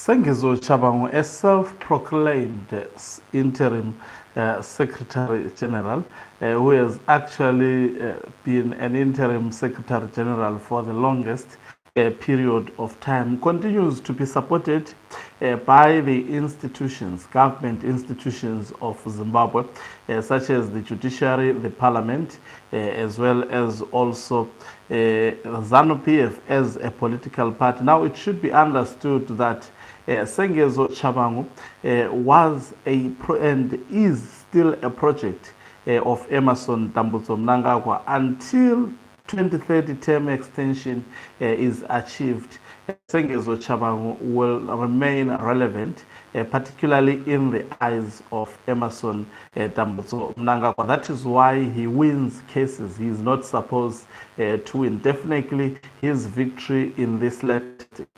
Sengezo Tshabangu, a self-proclaimed interim Secretary General, who has actually been an interim Secretary General for the longest period of time, continues to be supported by the institutions, government institutions of Zimbabwe, such as the judiciary, the parliament, as well as also ZANU-PF as a political party. Now, it should be understood that Sengezo Tshabangu was and is still a project of Emmerson Mnangagwa until 2030 term extension is achieved. Sengezo Tshabangu will remain relevant, particularly in the eyes of Emmerson Mnangagwa. That is why he wins cases. He is not supposed to win. Definitely, his victory in this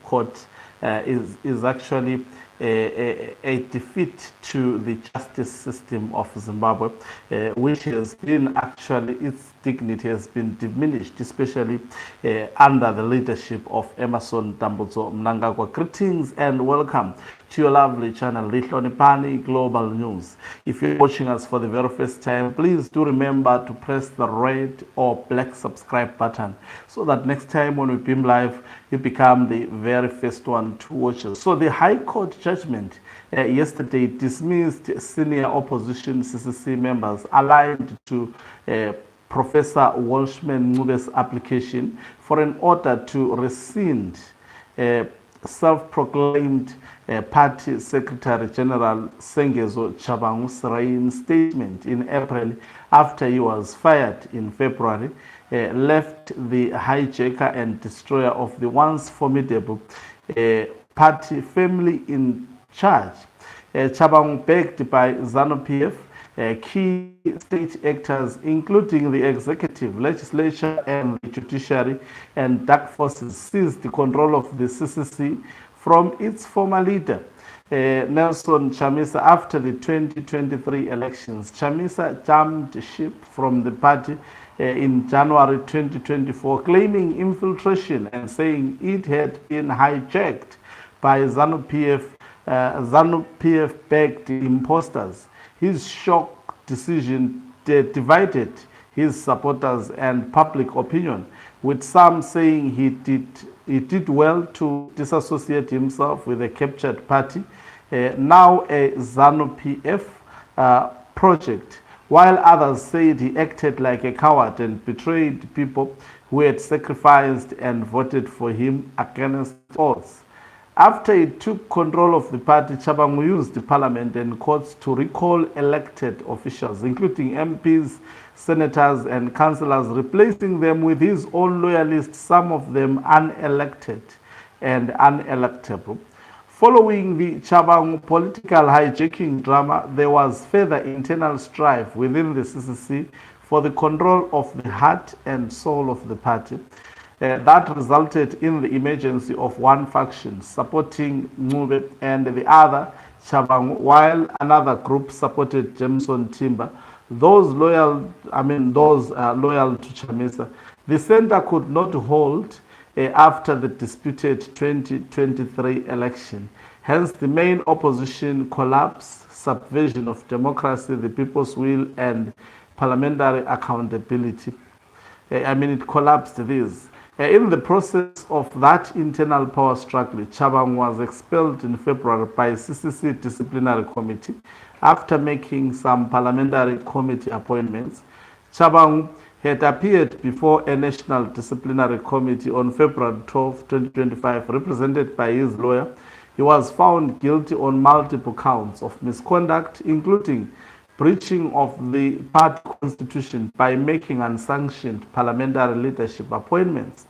court is actually a defeat to the justice system of Zimbabwe, which has been actually, its dignity has been diminished, especially under the leadership of Emmerson Mnangagwa. Greetings and welcome to your lovely channel, Lihlonipani Global News. If you're watching us for the very first time, please do remember to press the red or black subscribe button so that next time when we beam live, you become the very first one to watch us. So the High Court judgment yesterday dismissed senior opposition CCC members aligned to Professor Welshman Ncube's application for an order to rescind self-proclaimed Party Secretary General Sengezo Tshabangu's reinstatement in April after he was fired in February, left the hijacker and destroyer of the once formidable party family in charge. Tshabangu, backed by ZANU-PF, key state actors, including the executive, legislature, and the judiciary and dark forces, seized the control of the CCC from its former leader, Nelson Chamisa. After the 2023 elections, Chamisa jumped ship from the party in January 2024, claiming infiltration and saying it had been hijacked by ZANU-PF, ZANU-PF-backed imposters. His shock decision divided his supporters and public opinion, with some saying he did well to disassociate himself with the captured party, now a ZANU-PF project, while others said he acted like a coward and betrayed people who had sacrificed and voted for him against odds. After he took control of the party, Tshabangu used the parliament and courts to recall elected officials, including MPs, senators, and councillors, replacing them with his own loyalists, some of them unelected and unelectable. Following the Tshabangu political hijacking drama, there was further internal strife within the CCC for the control of the heart and soul of the party. That resulted in the emergency of one faction supporting Ncube and the other Tshabangu, while another group supported Jameson Timber. Those loyal to Chamisa. The center could not hold after the disputed 2023 election. Hence, the main opposition collapse, subversion of democracy, the people's will, and parliamentary accountability. It collapsed this. In the process of that internal power struggle, Tshabangu was expelled in February by CCC Disciplinary Committee after making some parliamentary committee appointments. Tshabangu had appeared before a National Disciplinary Committee on February 12, 2025, represented by his lawyer. He was found guilty on multiple counts of misconduct, including breaching of the party constitution by making unsanctioned parliamentary leadership appointments,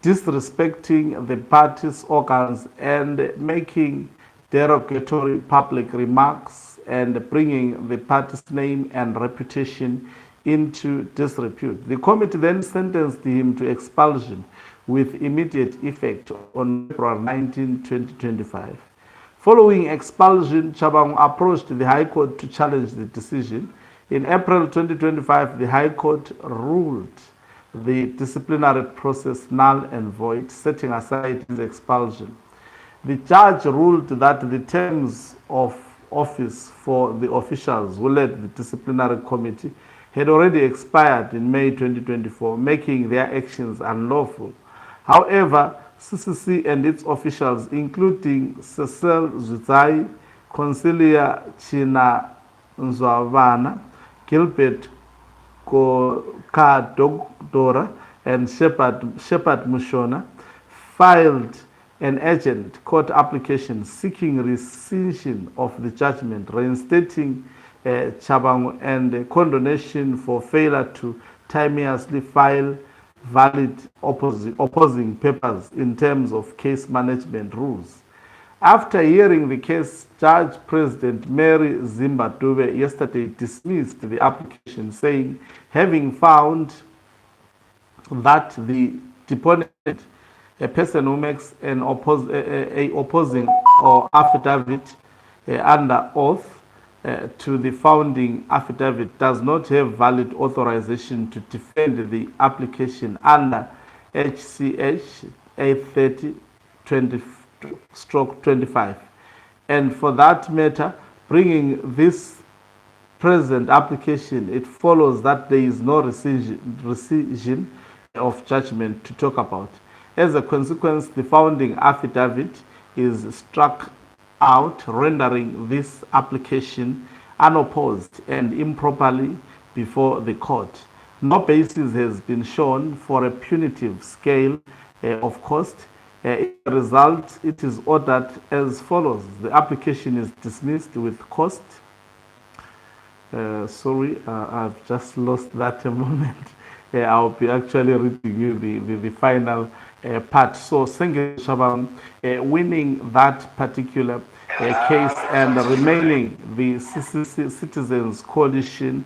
disrespecting the party's organs, and making derogatory public remarks and bringing the party's name and reputation into disrepute. The committee then sentenced him to expulsion with immediate effect on April 19, 2025. Following expulsion, Tshabangu approached the High Court to challenge the decision. In April 2025, the High Court ruled the disciplinary process null and void, setting aside his expulsion. The judge ruled that the terms of office for the officials who led the disciplinary committee had already expired in May 2024, making their actions unlawful. However, CCC and its officials, including Sengezo Tshabangu, Consilia China Nzwavana, Gilbert Kadokdora, and Shepard Mushona, filed an urgent court application seeking rescission of the judgment, reinstating Tshabangu, and condonation for failure to timeously file valid opposing papers in terms of case management rules. After hearing the case, Judge President Mary Zimbabwe yesterday dismissed the application, saying, having found that the deponent, a person who makes an opposing or affidavit under oath to the founding affidavit, does not have valid authorization to defend the application under HCH 830/25. And for that matter, bringing this present application, it follows that there is no rescission of judgment to talk about. As a consequence, the founding affidavit is struck out, rendering this application unopposed and improperly before the court. No basis has been shown for a punitive scale of cost. As a result, it is ordered as follows. The application is dismissed with cost. Sorry, I've just lost that a moment. I'll be actually reading you the final part. So Sengezo Tshabangu winning that particular case and remaining the CCC Citizens Coalition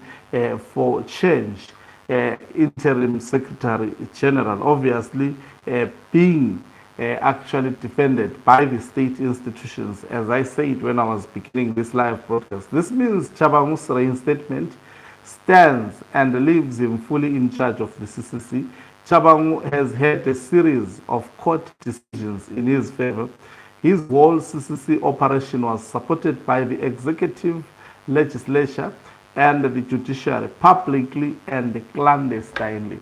for Change Interim Secretary General, obviously being actually defended by the state institutions, as I said when I was beginning this live broadcast. This means Tshabangu's reinstatement stands and leaves him fully in charge of the CCC. Tshabangu has had a series of court decisions in his favor. His whole CCC operation was supported by the executive, legislature, and the judiciary, publicly and clandestinely.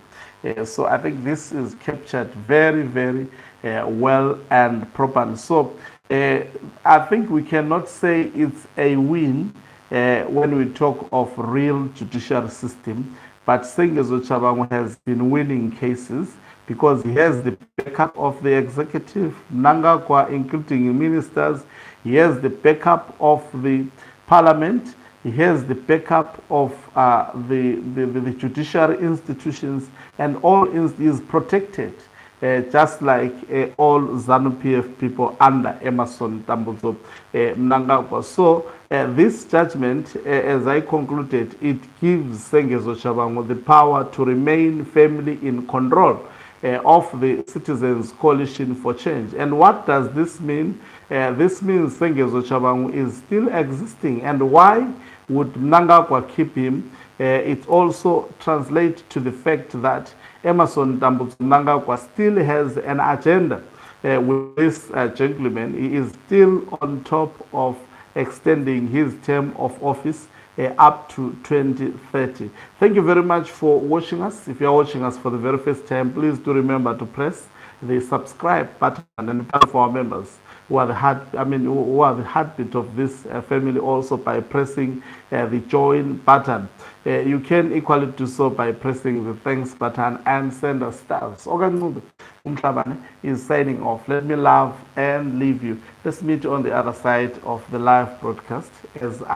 So I think this is captured very, very well and properly. So I think we cannot say it's a win when we talk of real judicial system, but Sengezo Tshabangu has been winning cases because he has the backup of the executive, Mnangagwa, including ministers. He has the backup of the parliament. He has the backup of the judiciary institutions, and all is protected, just like all ZANU-PF people under Emmerson Dambudzo Mnangagwa. So this judgment, as I concluded, it gives Sengezo Tshabangu the power to remain firmly in control of the Citizens Coalition for Change. And what does this mean? This means Sengezo Tshabangu is still existing. And why would Mnangagwa keep him? It also translates to the fact that Emmerson Dambudzo Mnangagwa still has an agenda with this gentleman. He is still on top of extending his term of office up to 2030. Thank you very much for watching us. If you are watching us for the very first time, please do remember to press the subscribe button and for our members who are the heartbeat of this family, also by pressing the join button. You can equally do so by pressing the thanks button and send us stars. Ogan Umhlabane is signing off. Let me love and leave you. Let's meet on the other side of the live broadcast as I